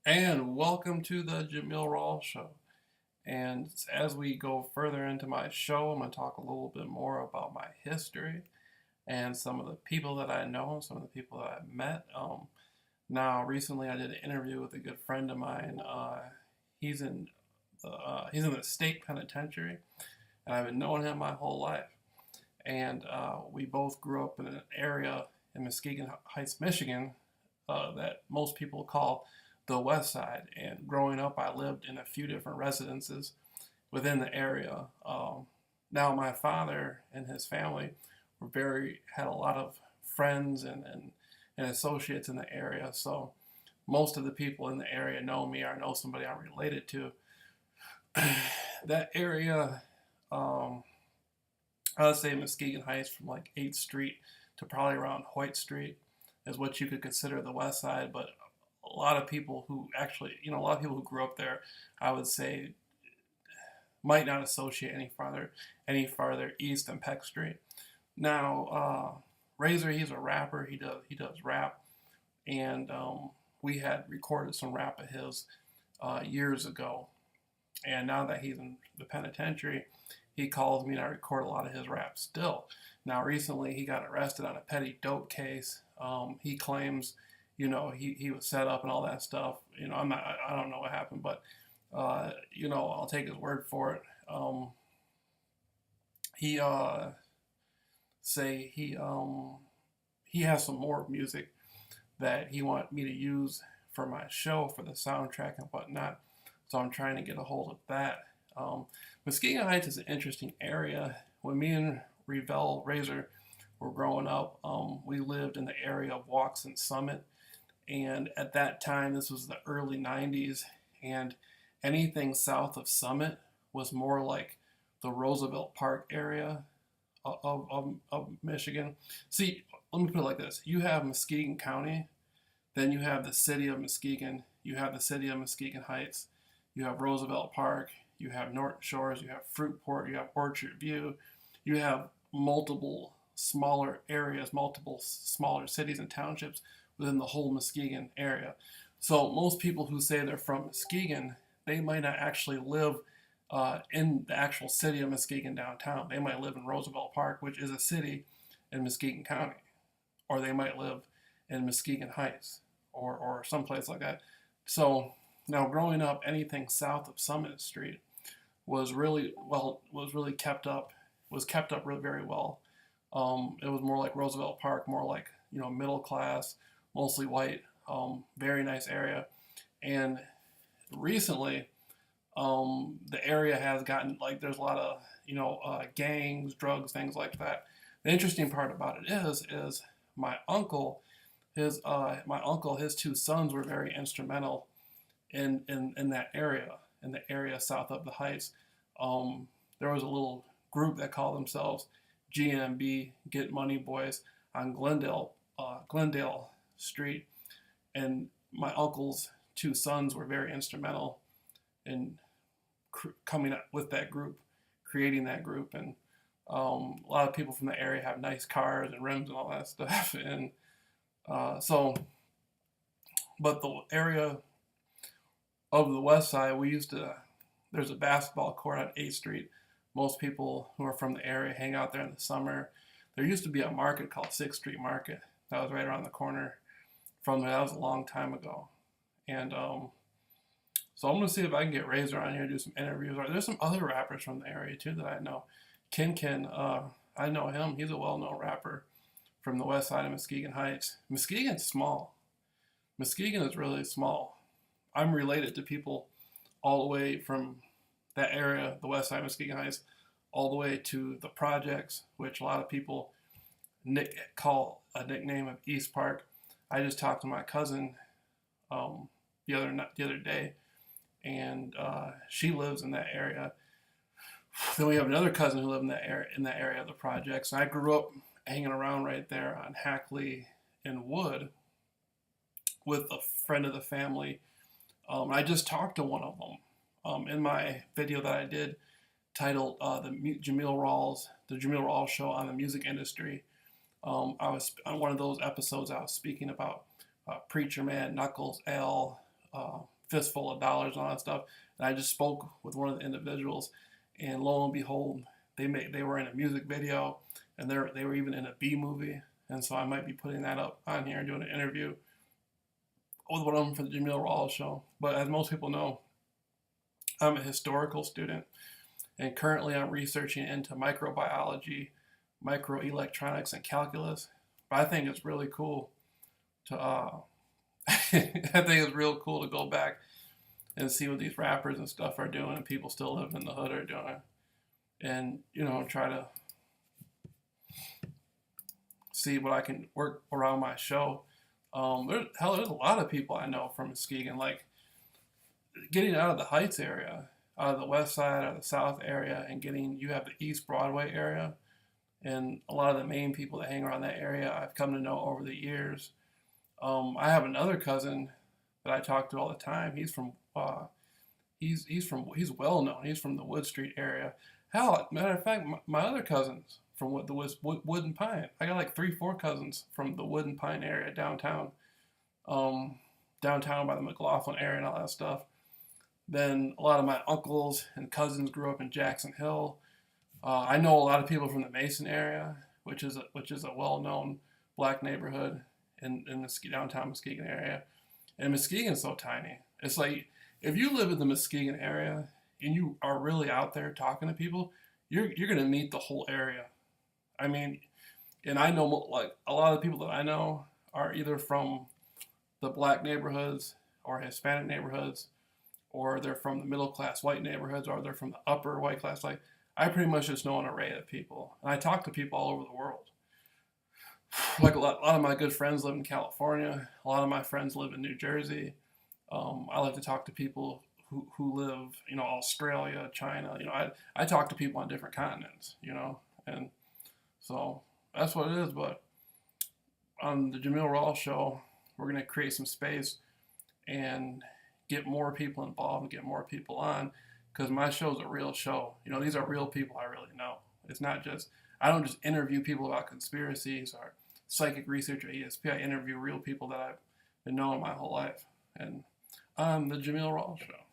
And welcome to the Jameel Rawls Show. And as we go further into my show, I'm going to talk a little bit more about my history and some of the people that I know, some of the people that I've met. Now, recently, I did an interview with a good friend of mine. He's in the state penitentiary, and I've been knowing him my whole life. And we both grew up in an area in Muskegon Heights, Michigan, that most people call the West Side. And growing up, I lived in a few different residences within the area. Now, my father and his family had a lot of friends and associates in the area. So most of the people in the area know me or know somebody I'm related to. That area, I would say Muskegon Heights from like 8th Street to probably around Hoyt Street is what you could consider the West Side. But a lot of people who actually, a lot of people who grew up there, I would say, might not associate any farther east than Peck Street. Now, Razor, he's a rapper. He does rap, and we had recorded some rap of his years ago. And now that he's in the penitentiary, he calls me and I record a lot of his rap still. Now, recently he got arrested on a petty dope case. He claims, he was set up and all that stuff. I don't know what happened, but I'll take his word for it. He say he has some more music that he wanted me to use for my show, for the soundtrack and whatnot. So I'm trying to get a hold of that. Muskegon Heights is an interesting area. When me and Razor were growing up, we lived in the area of Walks Summit. And at that time, this was the early 90s, and anything south of Summit was more like the Roosevelt Park area of Michigan. See, let me put it like this. You have Muskegon County, then you have the city of Muskegon, you have the city of Muskegon Heights, you have Roosevelt Park, you have Norton Shores, you have Fruitport, you have Orchard View, you have multiple smaller areas, multiple smaller cities and townships within the whole Muskegon area. So most people who say they're from Muskegon, they might not actually live in the actual city of Muskegon downtown. They might live in Roosevelt Park, which is a city in Muskegon County, or they might live in Muskegon Heights or someplace like that. So now, growing up, anything south of Summit Street was kept up very well. It was more like Roosevelt Park, more like middle class, mostly white, very nice area. And recently, the area has gotten like there's a lot of gangs, drugs, things like that. The interesting part about it is my uncle, his two sons were very instrumental in that area, in the area south of the Heights. There was a little group that called themselves GMB, Get Money Boys, on Glendale Street, and my uncle's two sons were very instrumental in coming up with that group, creating that group, and a lot of people from the area have nice cars and rims and all that stuff, and but the area of the West Side, there's a basketball court on 8th Street. Most people who are from the area hang out there in the summer. There used to be a market called 6th Street Market that was right around the corner from there. That was a long time ago. And so I'm going to see if I can get Razor on here and do some interviews. There's some other rappers from the area too that I know. Kin, I know him. He's a well-known rapper from the West Side of Muskegon Heights. Muskegon's small. Muskegon is really small. I'm related to people all the way from that area, the West Side of Muskegon Heights, all the way to the projects, which a lot of people call a nickname of East Park. I just talked to my cousin the other day, and she lives in that area. Then we have another cousin who lived in that area of the projects. And I grew up hanging around right there on Hackley and Wood with a friend of the family. I just talked to one of them in my video that I did titled the Jameel Rawls Show on the Music Industry. I was on one of those episodes. I was speaking about Preacher Man, Knuckles, Al, fistful of dollars and all that stuff. And I just spoke with one of the individuals, and lo and behold, they were in a music video, and they were even in a B movie. And so I might be putting that up on here and doing an interview with one of them for the Jameel Rawls show. But as most people know, I'm a historical student, and currently I'm researching into microbiology, microelectronics, and calculus. But I think it's really cool to I think it's real cool to go back and see what these rappers and stuff are doing, and people still living in the hood are doing, and try to see what I can work around my show. There's a lot of people I know from Muskegon, like getting out of the Heights area, out of the West Side, out of the South area, and you have the East Broadway area, and a lot of the main people that hang around that area I've come to know over the years. I have another cousin that I talk to all the time. He's well known. He's from the Wood Street area. Hell, matter of fact, my other cousins from the Wood and Pine. I got like 3-4 cousins from the Wood and Pine area downtown, downtown by the McLaughlin area and all that stuff. Then a lot of my uncles and cousins grew up in Jackson Hill. I know a lot of people from the Mason area, which is a well-known black neighborhood in the downtown Muskegon area. And Muskegon's so tiny. It's like if you live in the Muskegon area and you are really out there talking to people, you're gonna meet the whole area. I mean, and I know like a lot of the people that I know are either from the black neighborhoods or Hispanic neighborhoods, or they're from the middle class white neighborhoods, or they're from the upper white class. Like I pretty much just know an array of people, and I talk to people all over the world. Like a lot of my good friends live in California. A lot of my friends live in New Jersey. I like to talk to people who live, Australia, China. I talk to people on different continents, and so that's what it is. But on the Jameel Rawls show, we're going to create some space and get more people involved and get more people on, because my show's a real show. These are real people I really know. It's not just, I don't just interview people about conspiracies or psychic research or ESP. I interview real people that I've been knowing my whole life. And on the Jameel Rawls show.